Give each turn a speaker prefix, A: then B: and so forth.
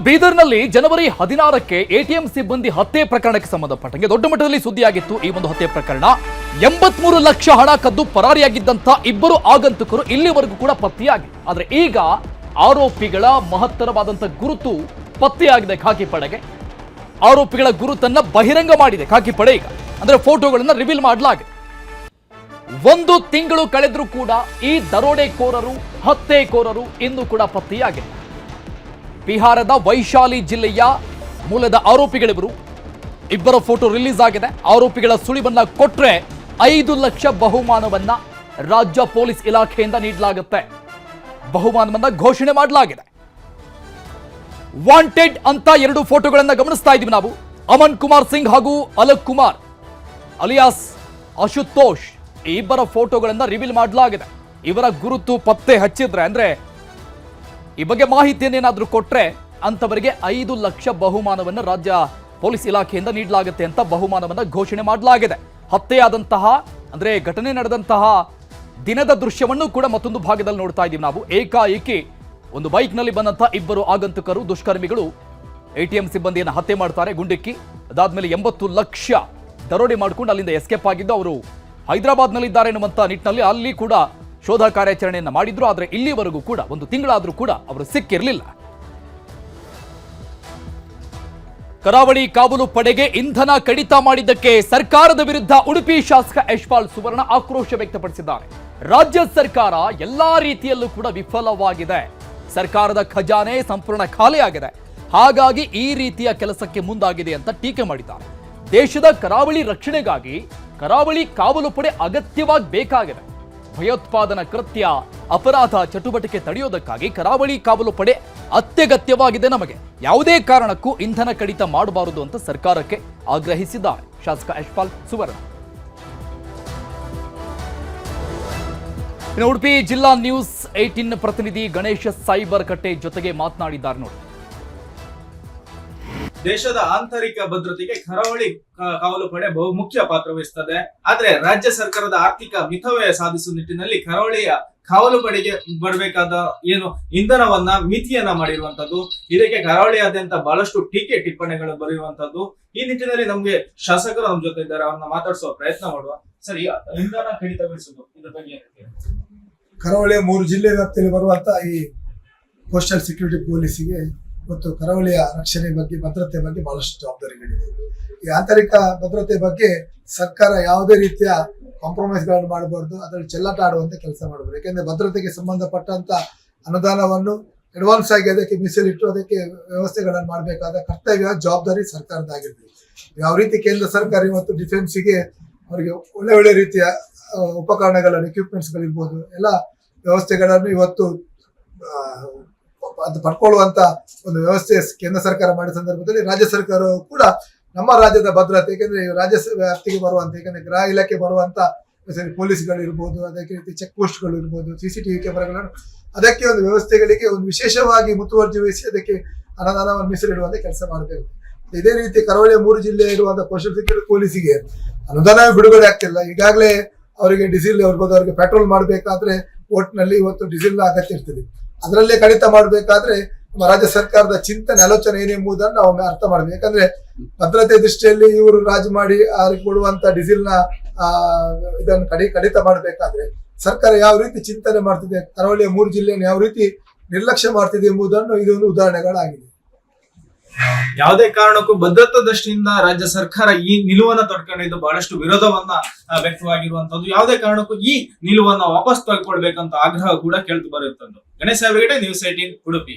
A: ಬೀದರ್ನಲ್ಲಿ ಜನವರಿ 16ಕ್ಕೆ ಎಟಿಎಂ ಸಿಬ್ಬಂದಿ ಹತ್ಯೆ ಪ್ರಕರಣಕ್ಕೆ ಸಂಬಂಧಪಟ್ಟಂಗೆ ದೊಡ್ಡ ಮಟ್ಟದಲ್ಲಿ ಸುದ್ದಿಯಾಗಿತ್ತು. ಈ ಒಂದು ಹತ್ಯೆ ಪ್ರಕರಣ 83 ಲಕ್ಷ ಹಣ ಕದ್ದು ಪರಾರಿಯಾಗಿದ್ದಂತ ಇಬ್ಬರು ಆಗಂತುಕರು ಇಲ್ಲಿವರೆಗೂ ಕೂಡ ಪತ್ತೆಯಾಗಿಲ್ಲ. ಆದ್ರೆ ಈಗ ಆರೋಪಿಗಳ ಮಹತ್ತರವಾದಂತ ಗುರುತು ಪತ್ತೆಯಾಗಿದೆ. ಖಾಕಿ ಪಡೆಗೆ ಆರೋಪಿಗಳ ಗುರುತನ್ನ ಬಹಿರಂಗ ಮಾಡಿದೆ ಖಾಕಿ ಪಡೆ. ಈಗ ಅಂದ್ರೆ ಫೋಟೋಗಳನ್ನ ರಿವೀಲ್ ಮಾಡಲಾಗಿದೆ. 1 ತಿಂಗಳು ಕಳೆದ್ರೂ ಕೂಡ ಈ ದರೋಡೆಕೋರರು ಹತ್ಯೆಕೋರರು ಇನ್ನೂ ಕೂಡ ಪತ್ತೆಯಾಗಿಲ್ಲ. ಬಿಹಾರದ ವೈಶಾಲಿ ಜಿಲ್ಲೆಯ ಮೂಲದ ಆರೋಪಿಗಳಿವರು. ಇಬ್ಬರ ಫೋಟೋ ರಿಲೀಸ್ ಆಗಿದೆ. ಆರೋಪಿಗಳ ಸುಳಿವನ್ನ ಕೊಟ್ರೆ 5 ಲಕ್ಷ ಬಹುಮಾನವನ್ನ ರಾಜ್ಯ ಪೊಲೀಸ್ ಇಲಾಖೆಯಿಂದ ನೀಡಲಾಗುತ್ತೆ. ಬಹುಮಾನವನ್ನ ಘೋಷಣೆ ಮಾಡಲಾಗಿದೆ. ವಾಂಟೆಡ್ ಅಂತ 2 ಫೋಟೋಗಳನ್ನ ಗಮನಿಸ್ತಾ ಇದ್ದೀವಿ ನಾವು. ಅಮನ್ ಕುಮಾರ್ ಸಿಂಗ್ ಹಾಗೂ ಅಲಕ್ ಕುಮಾರ್ ಅಲಿಯಾಸ್ ಅಶುತೋಷ್ ಈ ಇಬ್ಬರ ಫೋಟೋಗಳನ್ನ ರಿವೀಲ್ ಮಾಡಲಾಗಿದೆ. ಇವರ ಗುರುತು ಪತ್ತೆ ಹಚ್ಚಿದ್ರೆ ಅಂದ್ರೆ ಈ ಬಗ್ಗೆ ಮಾಹಿತಿಯನ್ನೇನಾದ್ರೂ ಕೊಟ್ರೆ ಅಂತವರಿಗೆ 5 ಲಕ್ಷ ಬಹುಮಾನವನ್ನು ರಾಜ್ಯ ಪೊಲೀಸ್ ಇಲಾಖೆಯಿಂದ ನೀಡಲಾಗುತ್ತೆ ಅಂತ ಬಹುಮಾನವನ್ನು ಘೋಷಣೆ ಮಾಡಲಾಗಿದೆ. ಹತ್ಯೆಯಾದಂತಹ ಅಂದ್ರೆ ಘಟನೆ ನಡೆದಂತಹ ದಿನದ ದೃಶ್ಯವನ್ನು ಕೂಡ ಮತ್ತೊಂದು ಭಾಗದಲ್ಲಿ ನೋಡ್ತಾ ಇದ್ದೀವಿ ನಾವು. ಏಕಾಏಕಿ ಒಂದು ಬೈಕ್ನಲ್ಲಿ ಬಂದಂತಹ ಇಬ್ಬರು ಆಗಂತುಕರು ದುಷ್ಕರ್ಮಿಗಳು ಎಟಿಎಂ ಸಿಬ್ಬಂದಿಯನ್ನು ಹತ್ಯೆ ಮಾಡ್ತಾರೆ ಗುಂಡಿಕ್ಕಿ. ಅದಾದ್ಮೇಲೆ 80 ಲಕ್ಷ ದರೋಡೆ ಮಾಡಿಕೊಂಡು ಅಲ್ಲಿಂದ ಎಸ್ಕೇಪ್ ಆಗಿದ್ದು ಅವರು ಹೈದರಾಬಾದ್ನಲ್ಲಿದ್ದಾರೆ ಎನ್ನುವಂತ ನಿಟ್ಟಿನಲ್ಲಿ ಅಲ್ಲಿ ಕೂಡ ಶೋಧ ಕಾರ್ಯಾಚರಣೆಯನ್ನು ಮಾಡಿದ್ರು. ಆದರೆ ಇಲ್ಲಿವರೆಗೂ ಕೂಡ 1 ತಿಂಗಳಾದರೂ ಕೂಡ ಅವರು ಸಿಕ್ಕಿರಲಿಲ್ಲ. ಕರಾವಳಿ ಕಾವಲು ಪಡೆಗೆ ಇಂಧನ ಕಡಿತ ಮಾಡಿದ್ದಕ್ಕೆ ಸರ್ಕಾರದ ವಿರುದ್ಧ ಉಡುಪಿ ಶಾಸಕ ಯಶ್ಪಾಲ್ ಸುವರ್ಣ ಆಕ್ರೋಶ ವ್ಯಕ್ತಪಡಿಸಿದ್ದಾರೆ. ರಾಜ್ಯ ಸರ್ಕಾರ ಎಲ್ಲಾ ರೀತಿಯಲ್ಲೂ ಕೂಡ ವಿಫಲವಾಗಿದೆ. ಸರ್ಕಾರದ ಖಜಾನೆ ಸಂಪೂರ್ಣ ಖಾಲಿಯಾಗಿದೆ. ಹಾಗಾಗಿ ಈ ರೀತಿಯ ಕೆಲಸಕ್ಕೆ ಮುಂದಾಗಿದೆ ಅಂತ ಟೀಕೆ ಮಾಡಿದ್ದಾರೆ. ದೇಶದ ಕರಾವಳಿ ರಕ್ಷಣೆಗಾಗಿ ಕರಾವಳಿ ಕಾವಲು ಪಡೆ ಅಗತ್ಯವಾಗಿ ಬೇಕಾಗಿದೆ. ಭಯೋತ್ಪಾದನಾ ಕೃತ್ಯ ಅಪರಾಧ ಚಟುವಟಿಕೆ ತಡೆಯೋದಕ್ಕಾಗಿ ಕರಾವಳಿ ಕಾವಲು ಪಡೆ ಅತ್ಯಗತ್ಯವಾಗಿದೆ. ನಮಗೆ ಯಾವುದೇ ಕಾರಣಕ್ಕೂ ಇಂಧನ ಕಡಿತ ಮಾಡಬಾರದು ಅಂತ ಸರ್ಕಾರಕ್ಕೆ ಆಗ್ರಹಿಸಿದ್ದಾರೆ ಶಾಸಕ ಯಶ್ಪಾಲ್ ಸುವರ್ಣ. ಇನ್ನು ಉಡುಪಿ ಜಿಲ್ಲಾ ನ್ಯೂಸ್ 18 ಪ್ರತಿನಿಧಿ ಗಣೇಶ ಸೈಬರ್ ಕಟ್ಟೆ ಜೊತೆಗೆ ಮಾತನಾಡಿದ್ದಾರೆ ನೋಡಿ.
B: ದೇಶದ ಆಂತರಿಕ ಭದ್ರತೆಗೆ ಕರಾವಳಿ ಕಾವಲು ಪಡೆ ಬಹುಮುಖ್ಯ ಪಾತ್ರ ವಹಿಸುತ್ತದೆ. ಆದ್ರೆ ರಾಜ್ಯ ಸರ್ಕಾರದ ಆರ್ಥಿಕ ಮಿತವ್ಯಯ ಸಾಧಿಸುವ ನಿಟ್ಟಿನಲ್ಲಿ ಕರಾವಳಿಯ ಕಾವಲು ಪಡೆಗೆ ಬರಬೇಕಾದ ಏನು ಇಂಧನವನ್ನ ಮಿತಿಯನ್ನ ಮಾಡಿರುವಂತದ್ದು. ಇದಕ್ಕೆ ಕರಾವಳಿಯಾದ್ಯಂತ ಬಹಳಷ್ಟು ಟೀಕೆ ಟಿಪ್ಪಣಿಗಳು ಬರೆಯುವಂತದ್ದು. ಈ ನಿಟ್ಟಿನಲ್ಲಿ ನಮ್ಗೆ ಶಾಸಕರು ನಮ್ಮ ಜೊತೆ ಇದ್ದಾರೆ, ಅವ್ರನ್ನ ಮಾತಾಡಿಸುವ ಪ್ರಯತ್ನ ಮಾಡುವ. ಸರಿ, ಇಂಧನ ಕಡಿತಗೊಳಿಸುವುದು ಇದ್ರ ಬಗ್ಗೆ
C: ಕರಾವಳಿಯ 3 ಜಿಲ್ಲೆ ವ್ಯಾಪ್ತಿಯಲ್ಲಿ ಬರುವಂತ ಈ ಕೋಸ್ಟಲ್ ಸೆಕ್ಯೂರಿಟಿ ಪೊಲೀಸಿಗೆ ಮತ್ತು ಕರಾವಳಿಯ ರಕ್ಷಣೆ ಬಗ್ಗೆ ಭದ್ರತೆ ಬಗ್ಗೆ ಬಹಳಷ್ಟು ಜವಾಬ್ದಾರಿಗಳಿದೆ. ಈ ಆಂತರಿಕ ಭದ್ರತೆ ಬಗ್ಗೆ ಸರ್ಕಾರ ಯಾವುದೇ ರೀತಿಯ ಕಾಂಪ್ರಮೈಸ್ಗಳನ್ನು ಮಾಡಬಾರ್ದು, ಅದರಲ್ಲಿ ಚೆಲ್ಲಾಟ ಆಡುವಂತೆ ಕೆಲಸ ಮಾಡಬಾರ್ದು. ಯಾಕೆಂದ್ರೆ ಭದ್ರತೆಗೆ ಸಂಬಂಧಪಟ್ಟಂತ ಅನುದಾನವನ್ನು ಅಡ್ವಾನ್ಸ್ ಆಗಿ ಅದಕ್ಕೆ ಮೀಸಲಿಟ್ಟು ಅದಕ್ಕೆ ವ್ಯವಸ್ಥೆಗಳನ್ನು ಮಾಡಬೇಕಾದ ಕರ್ತವ್ಯ ಜವಾಬ್ದಾರಿ ಸರ್ಕಾರದಾಗಿರ್ತದೆ. ಯಾವ ರೀತಿ ಕೇಂದ್ರ ಸರ್ಕಾರ ಮತ್ತು ಡಿಫೆನ್ಸಿಗೆ ಅವರಿಗೆ ಒಳ್ಳೆ ರೀತಿಯ ಉಪಕರಣಗಳನ್ನು ಎಕ್ವಿಪ್ಮೆಂಟ್ಸ್ಗಳಿರ್ಬೋದು ಎಲ್ಲ ವ್ಯವಸ್ಥೆಗಳನ್ನು ಇವತ್ತು ಅದು ಪಡ್ಕೊಳ್ಳುವಂತ ಒಂದು ವ್ಯವಸ್ಥೆ ಕೇಂದ್ರ ಸರ್ಕಾರ ಮಾಡಿದ ಸಂದರ್ಭದಲ್ಲಿ ರಾಜ್ಯ ಸರ್ಕಾರವು ಕೂಡ ನಮ್ಮ ರಾಜ್ಯದ ಭದ್ರತೆ, ಯಾಕೆಂದ್ರೆ ರಾಜ್ಯ ವ್ಯಾಪ್ತಿಗೆ ಬರುವಂತ, ಯಾಕಂದ್ರೆ ಗೃಹ ಇಲಾಖೆ ಬರುವಂತ ಪೊಲೀಸ್ಗಳು ಇರ್ಬೋದು, ಅದಕ್ಕೆ ರೀತಿ ಚೆಕ್ ಪೋಸ್ಟ್ಗಳು ಇರ್ಬೋದು, CCTV ಕ್ಯಾಮೆರಾಗಳನ್ನು ಅದಕ್ಕೆ ಒಂದು ವ್ಯವಸ್ಥೆಗಳಿಗೆ ಒಂದು ವಿಶೇಷವಾಗಿ ಮುತುವರ್ಜಿ ವಹಿಸಿ ಅದಕ್ಕೆ ಅನುದಾನವನ್ನು ಮೀಸಲಿಡುವಂತೆ ಕೆಲಸ ಮಾಡಬೇಕು. ಇದೇ ರೀತಿ ಕರಾವಳಿಯ 3 ಜಿಲ್ಲೆ ಇರುವಂತಹ ಕೋಸ್ಟಲ್ ಸೆಕ್ಯೂರಿಟಿ ಪೊಲೀಸಿಗೆ ಅನುದಾನವೇ ಬಿಡುಗಡೆ ಆಗ್ತಿಲ್ಲ. ಈಗಾಗಲೇ ಅವರಿಗೆ ಡೀಸೆಲ್ ಇರ್ಬೋದು, ಅವರಿಗೆ ಪೆಟ್ರೋಲ್ ಮಾಡಬೇಕಾದ್ರೆ ಓಟ್ನಲ್ಲಿ ಇವತ್ತು ಡೀಸೆಲ್ ಅಗತ್ಯ ಇರ್ತದೆ. ಅದರಲ್ಲೇ ಕಡಿತ ಮಾಡಬೇಕಾದ್ರೆ ನಮ್ಮ ರಾಜ್ಯ ಸರ್ಕಾರದ ಚಿಂತನೆ ಆಲೋಚನೆ ಏನೆಂಬುದನ್ನು ನಾವು ಅರ್ಥ ಮಾಡಬೇಕು. ಯಾಕಂದ್ರೆ ಭದ್ರತೆ ದೃಷ್ಟಿಯಲ್ಲಿ ಇವರು ರಾಜು ಮಾಡಿ ಅವ್ರಿಗೆ ಕೊಡುವಂತ ಡೀಸೆಲ್ ನ ಇದನ್ನು ಕಡಿತ ಮಾಡಬೇಕಾದ್ರೆ ಸರ್ಕಾರ ಯಾವ ರೀತಿ ಚಿಂತನೆ ಮಾಡ್ತಿದೆ, ಕರಾವಳಿಯ 3 ಜಿಲ್ಲೆಯನ್ನು ಯಾವ ರೀತಿ ನಿರ್ಲಕ್ಷ್ಯ ಮಾಡ್ತಿದೆ ಎಂಬುದನ್ನು ಇದೊಂದು ಉದಾಹರಣೆಗಳಾಗಿದೆ.
B: ಯಾವುದೇ ಕಾರಣಕ್ಕೂ ಭದ್ರತಾ ದೃಷ್ಟಿಯಿಂದ ರಾಜ್ಯ ಸರ್ಕಾರ ಈ ನಿಲುವನ್ನ ತೊಡ್ಕೊಂಡಿದ್ದು ಬಹಳಷ್ಟು ವಿರೋಧವನ್ನ ವ್ಯಕ್ತವಾಗಿರುವಂತದ್ದು. ಯಾವುದೇ ಕಾರಣಕ್ಕೂ ಈ ನಿಲುವನ್ನ ವಾಪಸ್ ತೆಗೆದುಕೊಳ್ಬೇಕಂತ ಆಗ್ರಹ ಕೂಡ ಕೇಳ್ತು ಬರುತ್ತದ್ದು. ಗಣೇಶ ಹೆಗಡೆ, ನ್ಯೂಸ್ 18 ಉಡುಪಿ.